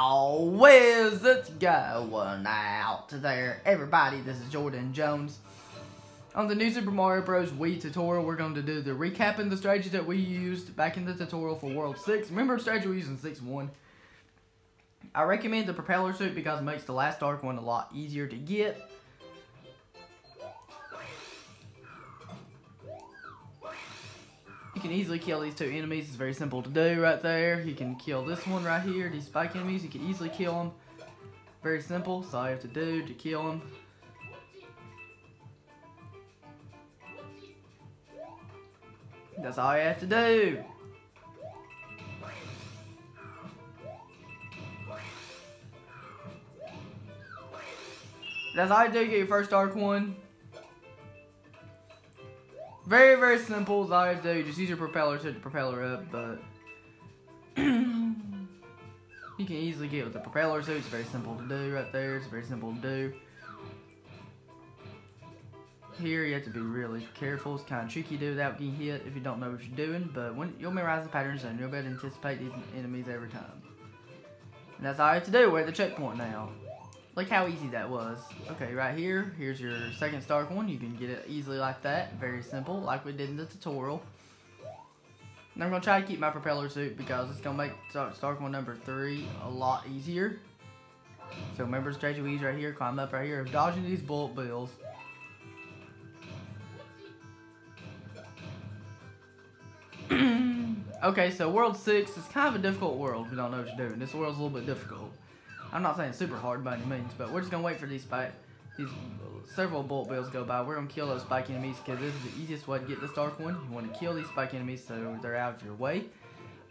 How is it going out there, everybody? This is Jordan Jones. On the new Super Mario Bros. Wii tutorial, we're going to do the recapping the strategy that we used back in the tutorial for World 6. Remember the strategy we used in 6-1? I recommend the propeller suit because it makes the last dark one a lot easier to get. You can easily kill these two enemies. It's very simple to do right there. You can kill this one right here, these spike enemies. You can easily kill them. Very simple. That's all you have to do to kill them. That's all you have to do. That's all you do to get your first dark one. Very, very simple. Is all you have to do. Just use your propeller to propel her up, but you can easily get with the propeller suit. It's very simple to do right there. It's very simple to do. Here you have to be really careful. It's kind of tricky to do without getting hit if you don't know what you're doing, but when you'll memorize the patterns and you'll be able to anticipate these enemies every time. And that's all you have to do. We're at the checkpoint now. Look how easy that was. Okay, right here, here's your second Stark one. You can get it easily like that. Very simple, like we did in the tutorial. And I'm going to try to keep my propeller suit because it's going to make Stark one number 3 a lot easier. So remember the strategy we use right here. Climb up right here, dodging these bullet bills. Okay, so World 6 is kind of a difficult world if you don't know what you're doing. This world's a little bit difficult. I'm not saying super hard by any means, but we're just going to wait for these several bullet bills to go by. We're going to kill those spike enemies because this is the easiest way to get this dark one. You want to kill these spike enemies so they're out of your way.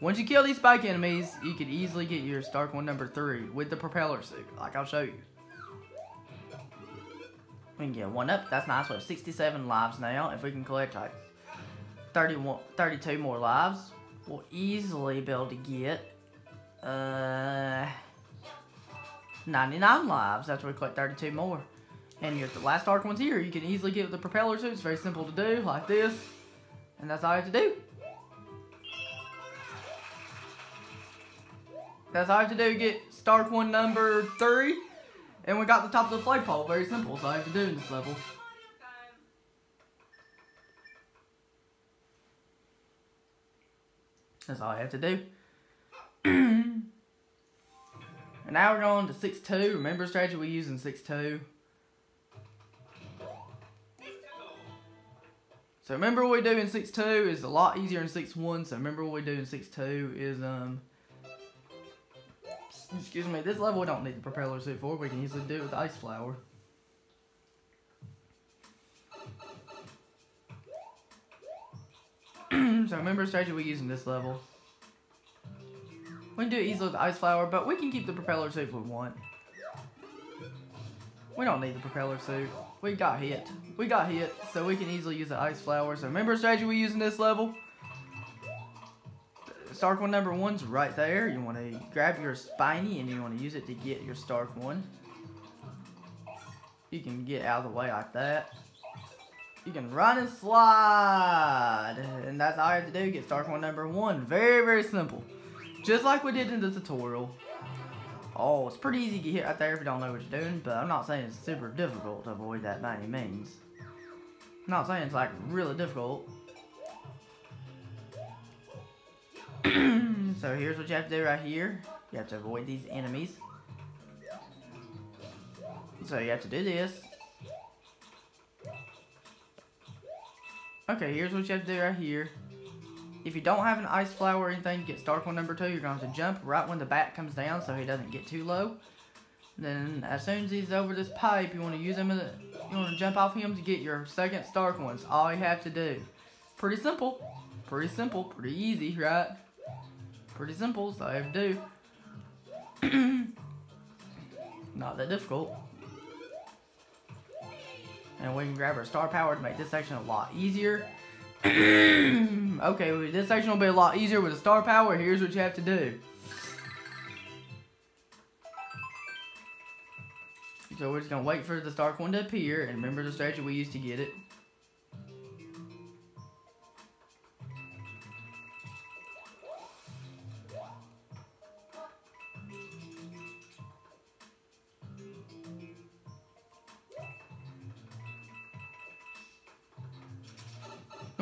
Once you kill these spike enemies, you can easily get your Stark one number 3 with the propeller suit, like I'll show you. We can get one up. That's nice. We have 67 lives now. If we can collect like 32 more lives, we'll easily be able to get 99 lives after we collect 32 more. And the last dark one's here. You can easily get with the propeller suit. It's very simple to do, like this. And that's all you have to do. That's all you have to do to get Stark one number 3. And we got the top of the flagpole. Very simple. That's all you have to do in this level. That's all I have to do. And now we're going to 6-2. Remember the strategy we use in 6-2. So remember what we do in 6-2 is a lot easier in 6-1. So remember what we do in 6-2 is excuse me, this level we don't need the propeller suit for. We can easily do it with the ice flower. So remember the strategy we use in this level. We can do it easily with the ice flower, but we can keep the propeller suit if we want. We don't need the propeller suit. We got hit. We got hit, so we can easily use the ice flower. So remember the strategy we use in this level? Stark one number 1's right there. You want to grab your spiny and you want to use it to get your Stark one. You can get out of the way like that. You can run and slide. And that's all you have to do. Get Stark one number 1. Very, very simple. Just like we did in the tutorial. Oh, it's pretty easy to get hit right there if you don't know what you're doing. But I'm not saying it's super difficult to avoid that by any means. I'm not saying it's like really difficult. So here's what you have to do right here. You have to avoid these enemies. So you have to do this. Okay, here's what you have to do right here. If you don't have an ice flower or anything to get Stark one number 2, you're going to have to jump right when the bat comes down so he doesn't get too low. Then as soon as he's over this pipe, you want to use him you want to jump off him to get your second Stark ones. All you have to do. Pretty simple. Pretty simple. Pretty easy, right? Pretty simple, so all you have to do. Not that difficult. And we can grab our star power to make this section a lot easier. Okay, this section will be a lot easier with the star power. Here's what you have to do. So we're just going to wait for the Stark one to appear. And remember the strategy we used to get it.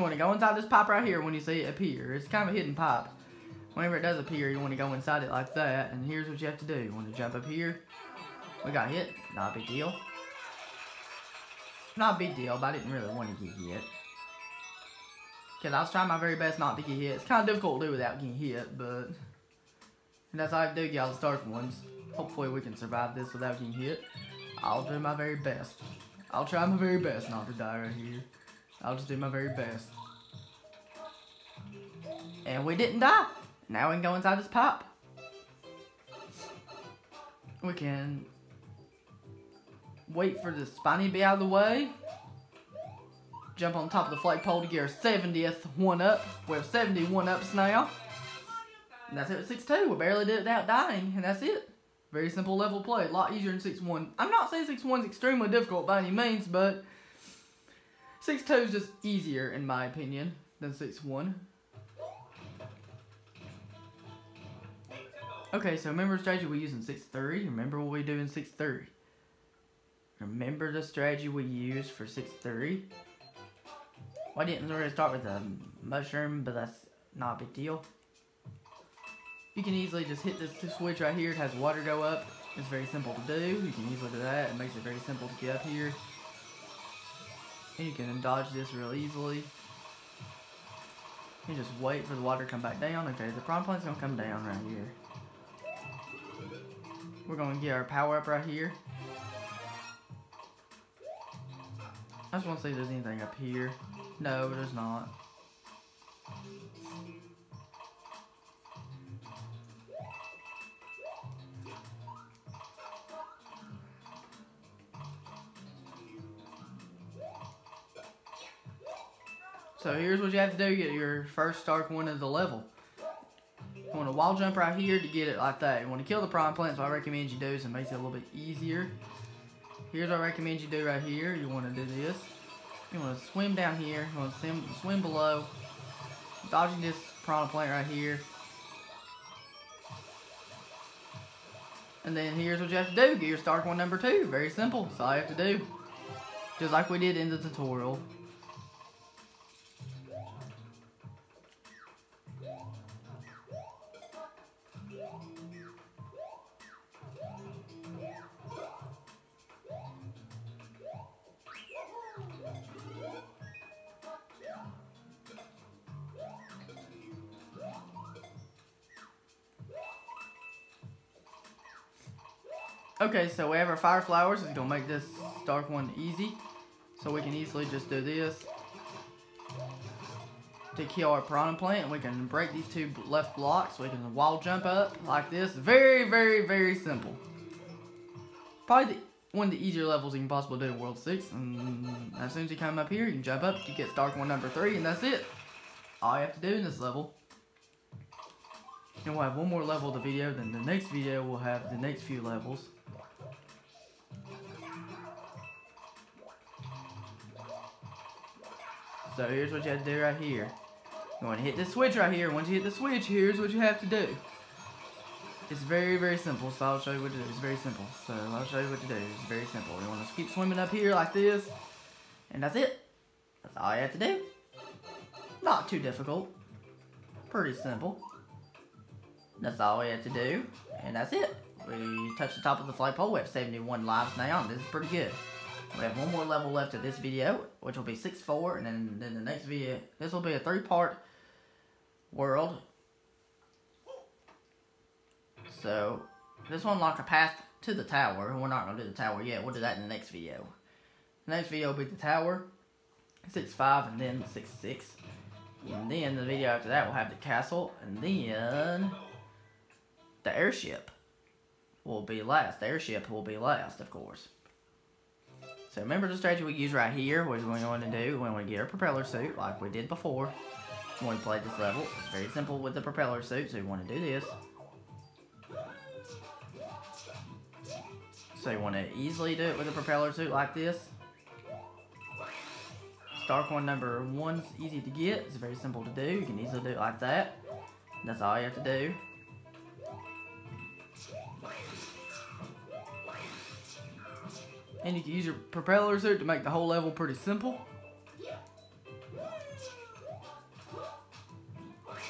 You want to go inside this pipe right here when you see it appear. It's kind of a hidden pipe. Whenever it does appear, you want to go inside it like that. And here's what you have to do. You want to jump up here. We got hit. Not a big deal. Not a big deal, but I didn't really want to get hit. Because I was trying my very best not to get hit. It's kind of difficult to do without getting hit, but... And that's all I have to do, get all the dark ones. Hopefully we can survive this without getting hit. I'll do my very best. I'll try my very best not to die right here. I'll just do my very best. And we didn't die. Now we can go inside this pipe. We can wait for the spiny to be out of the way. Jump on top of the flagpole to get our 70th one-up. We have 70 one-ups now. And that's it with 6-2. We barely did it without dying, and that's it. Very simple level play. A lot easier than 6-1. I'm not saying 6-1 is extremely difficult by any means, but 6-2 is just easier, in my opinion, than 6-1. Okay, so remember the strategy we use in 6-3. Remember what we do in 6-3. Remember the strategy we use for 6-3. Well, I didn't really start with a mushroom, but that's not a big deal. You can easily just hit this switch right here. It has water go up. It's very simple to do. You can easily do that. It makes it very simple to get up here. And you can dodge this real easily. You just wait for the water to come back down. Okay, the piranha plant's going to come down right here. We're going to get our power up right here. I just want to see if there's anything up here. No, there's not. So here's what you have to do to get your first dark one of the level. You want to wall jump right here to get it like that. You want to kill the piranha plant, so I recommend you do, so it makes it a little bit easier. Here's what I recommend you do right here. You want to do this. You want to swim down here. You want to swim below. Dodging this piranha plant right here. And then here's what you have to do. Get your Stark one number 2. Very simple. That's all you have to do. Just like we did in the tutorial. Okay, so we have our fire flowers. It's gonna make this dark one easy. So we can easily just do this to kill our piranha plant. We can break these 2 left blocks. We can wall jump up like this. Very, very, very simple. Probably one of the easier levels you can possibly do in World 6. And as soon as you come up here, you can jump up to get Stark one number 3, and that's it. All you have to do in this level. And we'll have one more level of the video, then the next video will have the next few levels. So here's what you have to do right here. You want to hit this switch right here. Once you hit the switch, here's what you have to do. It's very, very simple, so I'll show you what to do. It's very simple. So I'll show you what to do. It's very simple. You want to keep swimming up here like this, and that's it. That's all you have to do. Not too difficult. Pretty simple. That's all we have to do, and that's it. We touched the top of the flagpole. We have 71 lives now, and this is pretty good. We have one more level left of this video, which will be 6-4, and then the next video, this will be a 3-part world. So, this will unlock a path to the tower. We're not going to do the tower yet. We'll do that in the next video. The next video will be the tower, 6-5, and then 6-6. And then the video after that will have the castle, and then the airship will be last. The airship will be last, of course. So remember the strategy we use right here. What we're going to do when we get our propeller suit, like we did before when we played this level. It's very simple with the propeller suit, so you want to do this. So you want to easily do it with a propeller suit like this. Stark one number 1's easy to get. It's very simple to do. You can easily do it like that. That's all you have to do. And you can use your propeller suit to make the whole level pretty simple.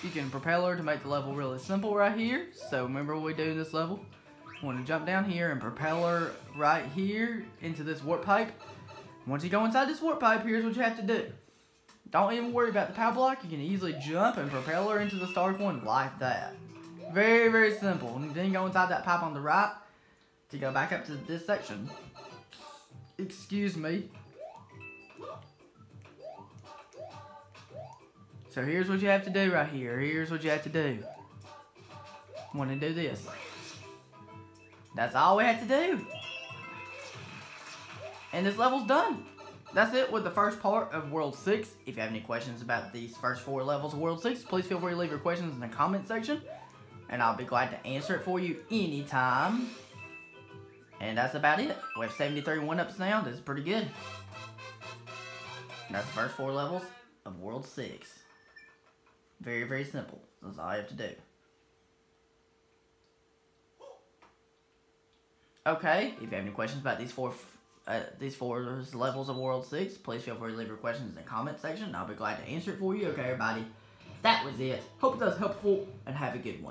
you can propeller to make the level really simple right here. So remember what we do in this level. You want to jump down here and propeller right here into this warp pipe. Once you go inside this warp pipe, here's what you have to do. Don't even worry about the power block. You can easily jump and propeller into the star coin like that. Very, very simple. And then go inside that pipe on the right to go back up to this section. Excuse me. So here's what you have to do right here. Here's what you have to do. Want to do this. That's all we have to do. And this level's done. That's it with the first part of World 6. If you have any questions about these first 4 levels of World 6, please feel free to leave your questions in the comment section. And I'll be glad to answer it for you anytime. And that's about it. We have 73 1-ups now. This is pretty good. And that's the first 4 levels of World 6. Very, very simple. That's all you have to do. Okay, if you have any questions about these four levels of World 6, please feel free to leave your questions in the comment section, and I'll be glad to answer it for you. Okay, everybody, that was it. Hope that was helpful, and have a good one.